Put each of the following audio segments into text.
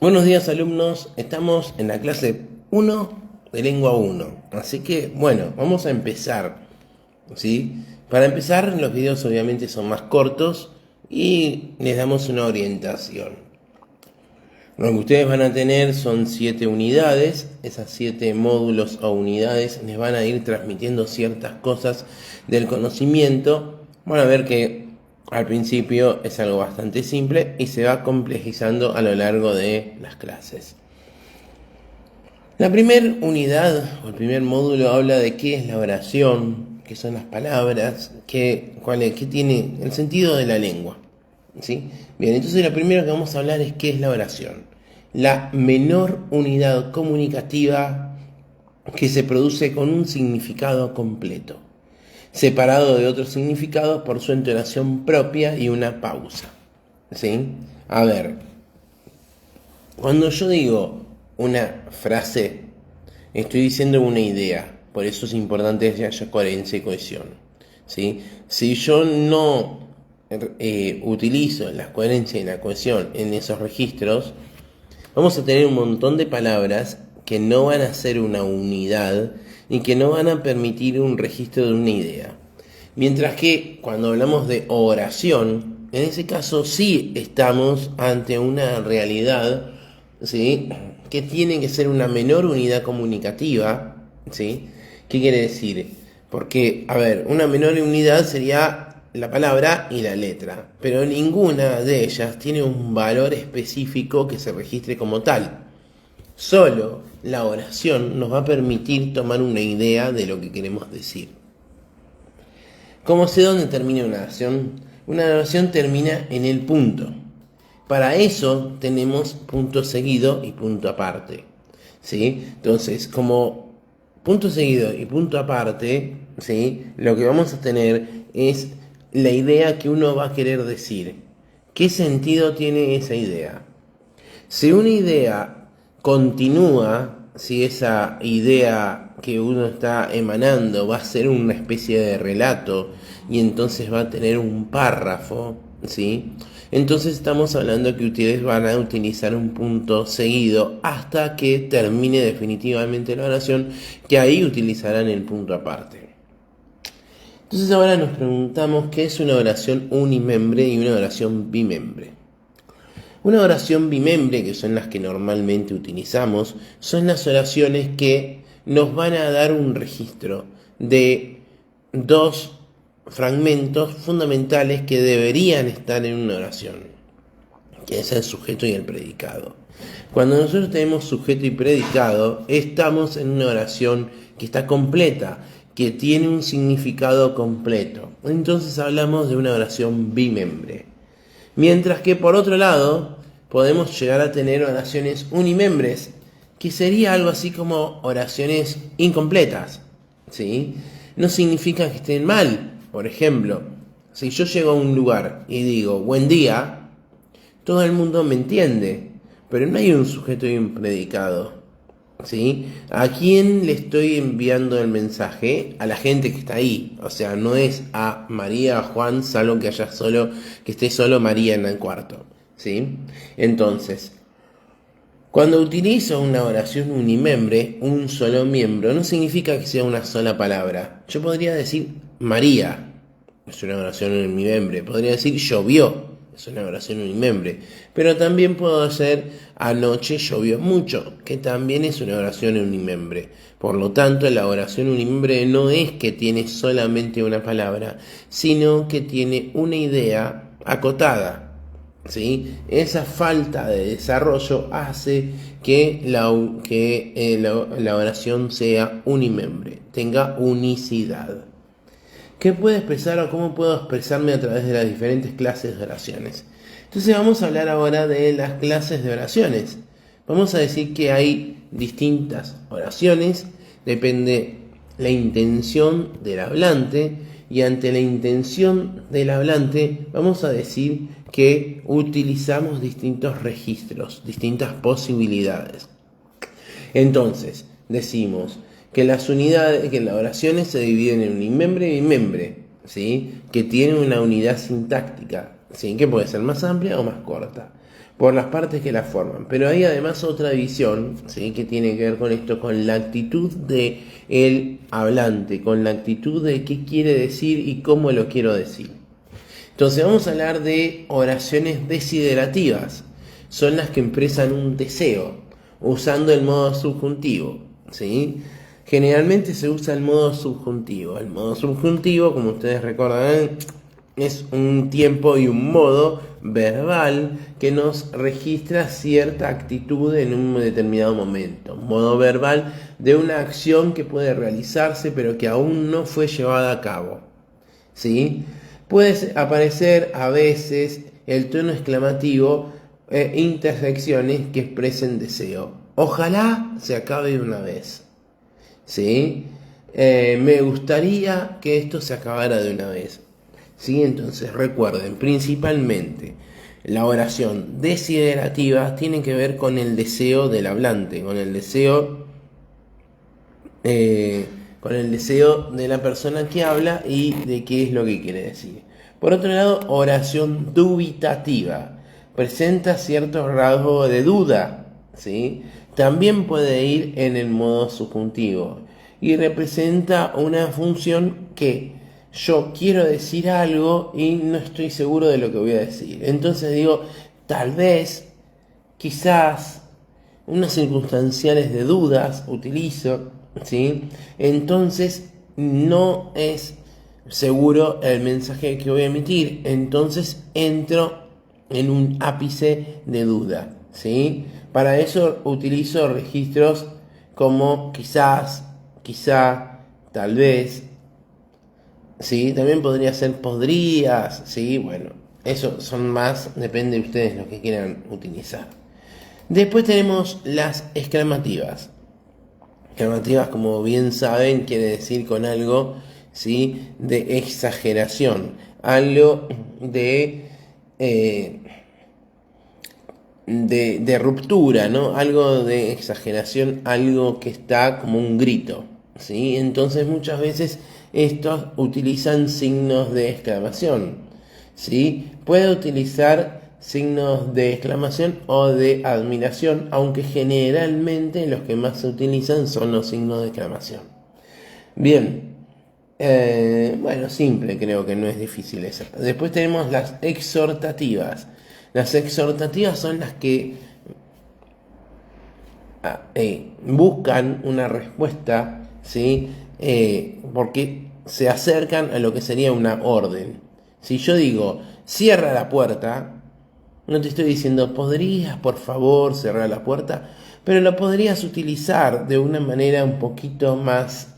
Buenos días, alumnos, estamos en la clase 1 de lengua 1, así que bueno, vamos a empezar, ¿sí? Para empezar, los videos obviamente son más cortos y les damos una orientación. Lo que ustedes van a tener son 7 unidades, esas 7 módulos o unidades les van a ir transmitiendo ciertas cosas del conocimiento. Van a ver que al principio es algo bastante simple y se va complejizando a lo largo de las clases. La primera unidad o el primer módulo habla de qué es la oración, qué son las palabras, qué tiene el sentido de la lengua. ¿Sí? Bien, entonces lo primero que vamos a hablar es qué es la oración. La menor unidad comunicativa que se produce con un significado completo, separado de otro significado por su entonación propia y una pausa. ¿Sí? A ver, cuando yo digo una frase, estoy diciendo una idea, por eso es importante que haya coherencia y cohesión. ¿Sí? Si yo no utilizo la coherencia y la cohesión en esos registros, vamos a tener un montón de palabras que no van a ser una unidad y que no van a permitir un registro de una idea. Mientras que cuando hablamos de oración, en ese caso sí estamos ante una realidad, ¿sí?, que tiene que ser una menor unidad comunicativa. ¿Sí? ¿Qué quiere decir? Porque, a ver, una menor unidad sería la palabra y la letra, pero ninguna de ellas tiene un valor específico que se registre como tal. Solo la oración nos va a permitir tomar una idea de lo que queremos decir. ¿Cómo sé dónde termina una oración? Una oración termina en el punto. Para eso tenemos punto seguido y punto aparte. ¿Sí? Entonces, como punto seguido y punto aparte, ¿sí?, lo que vamos a tener es la idea que uno va a querer decir. ¿Qué sentido tiene esa idea? Si una idea continúa, si esa idea que uno está emanando va a ser una especie de relato y entonces va a tener un párrafo, ¿sí?, entonces estamos hablando que ustedes van a utilizar un punto seguido hasta que termine definitivamente la oración, que ahí utilizarán el punto aparte. Entonces ahora nos preguntamos qué es una oración unimembre y una oración bimembre. Una oración bimembre, que son las que normalmente utilizamos, son las oraciones que nos van a dar un registro de dos fragmentos fundamentales que deberían estar en una oración, que es el sujeto y el predicado. Cuando nosotros tenemos sujeto y predicado, estamos en una oración que está completa, que tiene un significado completo. Entonces hablamos de una oración bimembre. Mientras que por otro lado, podemos llegar a tener oraciones unimembres, que sería algo así como oraciones incompletas. ¿Sí? No significa que estén mal. Por ejemplo, si yo llego a un lugar y digo buen día, todo el mundo me entiende, pero no hay un sujeto y un predicado. ¿Sí? ¿A quién le estoy enviando el mensaje? A la gente que está ahí. O sea, no es a María, a Juan, salvo que esté solo María en el cuarto. ¿Sí? Entonces, cuando utilizo una oración unimembre, un solo miembro, no significa que sea una sola palabra. Yo podría decir María, es una oración unimembre. Podría decir llovió, es una oración unimembre. Pero también puedo hacer anoche llovió mucho, que también es una oración unimembre. Por lo tanto, la oración unimembre no es que tiene solamente una palabra, sino que tiene una idea acotada. ¿Sí? Esa falta de desarrollo hace que la oración sea unimembre, tenga unicidad. ¿Qué puedo expresar o cómo puedo expresarme a través de las diferentes clases de oraciones? Entonces vamos a hablar ahora de las clases de oraciones. Vamos a decir que hay distintas oraciones, depende la intención del hablante, y ante la intención del hablante vamos a decir que utilizamos distintos registros, distintas posibilidades. Entonces, decimos que las oraciones se dividen en unimembre y bimembre, ¿sí?, que tienen una unidad sintáctica, ¿sí?, que puede ser más amplia o más corta. por las partes que la forman. Pero hay además otra división, ¿sí?, que tiene que ver con esto, con la actitud de el hablante, con la actitud de qué quiere decir y cómo lo quiero decir. Entonces vamos a hablar de oraciones desiderativas. Son las que expresan un deseo, usando el modo subjuntivo, ¿sí? Generalmente se usa el modo subjuntivo. El modo subjuntivo, como ustedes recordarán, es un tiempo y un modo verbal que nos registra cierta actitud en un determinado momento. Modo verbal de una acción que puede realizarse pero que aún no fue llevada a cabo, ¿sí? Puede aparecer a veces el tono exclamativo e intersecciones que expresen deseo. Ojalá se acabe de una vez, ¿sí? Me gustaría que esto se acabara de una vez, ¿sí? Entonces recuerden, principalmente la oración desiderativa tiene que ver con el deseo del hablante, con el deseo de la persona que habla y de qué es lo que quiere decir. Por otro lado, oración dubitativa presenta cierto rasgo de duda, ¿sí? También puede ir en el modo subjuntivo y representa una función que yo quiero decir algo y no estoy seguro de lo que voy a decir. Entonces digo, tal vez, quizás, unas circunstanciales de dudas utilizo, ¿sí? Entonces no es seguro el mensaje que voy a emitir. Entonces entro en un ápice de duda, ¿sí? Para eso utilizo registros como quizás, quizá, tal vez, ¿sí? También podría ser podrías, ¿sí? Bueno, eso son más, depende de ustedes lo que quieran utilizar. Después tenemos las exclamativas. Exclamativas, como bien saben, quiere decir con algo, ¿sí?, de exageración, algo de ruptura, ¿no? Algo de exageración, algo que está como un grito, ¿sí? Entonces muchas veces estos utilizan signos de exclamación, ¿sí? Puede utilizar signos de exclamación o de admiración, aunque generalmente los que más se utilizan son los signos de exclamación. Bien, bueno, simple, creo que no es difícil eso. Después tenemos las exhortativas. Las exhortativas son las que buscan una respuesta, ¿sí? Porque se acercan a lo que sería una orden. Si yo digo, cierra la puerta, no te estoy diciendo, ¿podrías por favor cerrar la puerta? Pero lo podrías utilizar de una manera un poquito más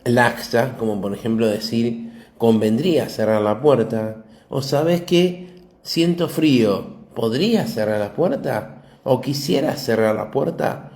laxa, como por ejemplo decir, convendría cerrar la puerta. O sabes qué, siento frío, ¿podrías cerrar la puerta? ¿O quisieras cerrar la puerta?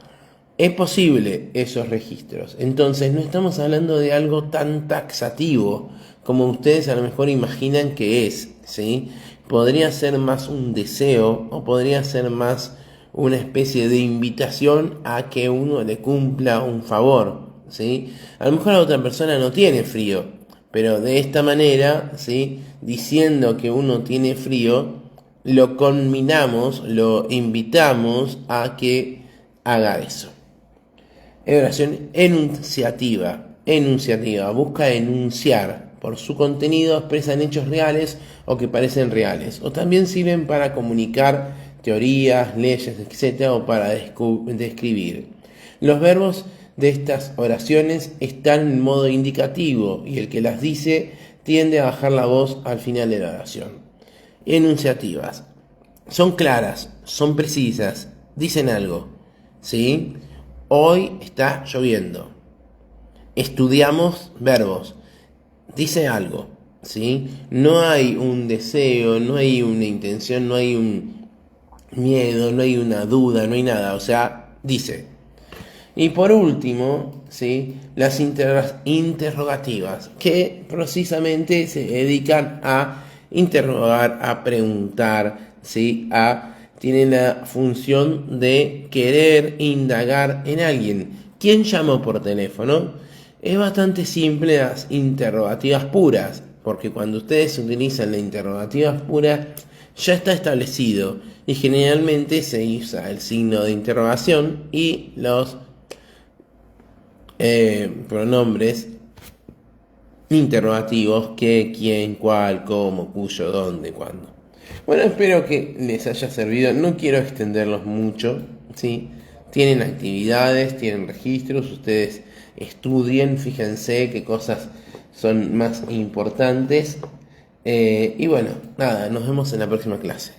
Es posible esos registros. Entonces no estamos hablando de algo tan taxativo como ustedes a lo mejor imaginan que es, ¿sí? Podría ser más un deseo o podría ser más una especie de invitación a que uno le cumpla un favor, ¿sí? A lo mejor la otra persona no tiene frío, pero de esta manera, ¿sí?, diciendo que uno tiene frío, lo conminamos, lo invitamos a que haga eso. Oración enunciativa. Enunciativa busca enunciar. Por su contenido expresan hechos reales o que parecen reales. O también sirven para comunicar teorías, leyes, etc. o para describir. Los verbos de estas oraciones están en modo indicativo y el que las dice tiende a bajar la voz al final de la oración. Enunciativas. Son claras, son precisas, dicen algo, ¿sí? Hoy está lloviendo. Estudiamos verbos. Dice algo, ¿sí? No hay un deseo, no hay una intención, no hay un miedo, no hay una duda, no hay nada. O sea, dice. Y por último, ¿sí?, las interrogativas, que precisamente se dedican a interrogar, a preguntar, ¿sí?, tienen la función de querer indagar en alguien. ¿Quién llamó por teléfono? Es bastante simple las interrogativas puras, porque cuando ustedes utilizan las interrogativas puras, ya está establecido y generalmente se usa el signo de interrogación y los pronombres interrogativos: qué, quién, cuál, cómo, cuyo, dónde, cuándo. Bueno, espero que les haya servido. No quiero extenderlos mucho, ¿sí? Tienen actividades, tienen registros, ustedes estudien, fíjense qué cosas son más importantes. Y bueno, nada, nos vemos en la próxima clase.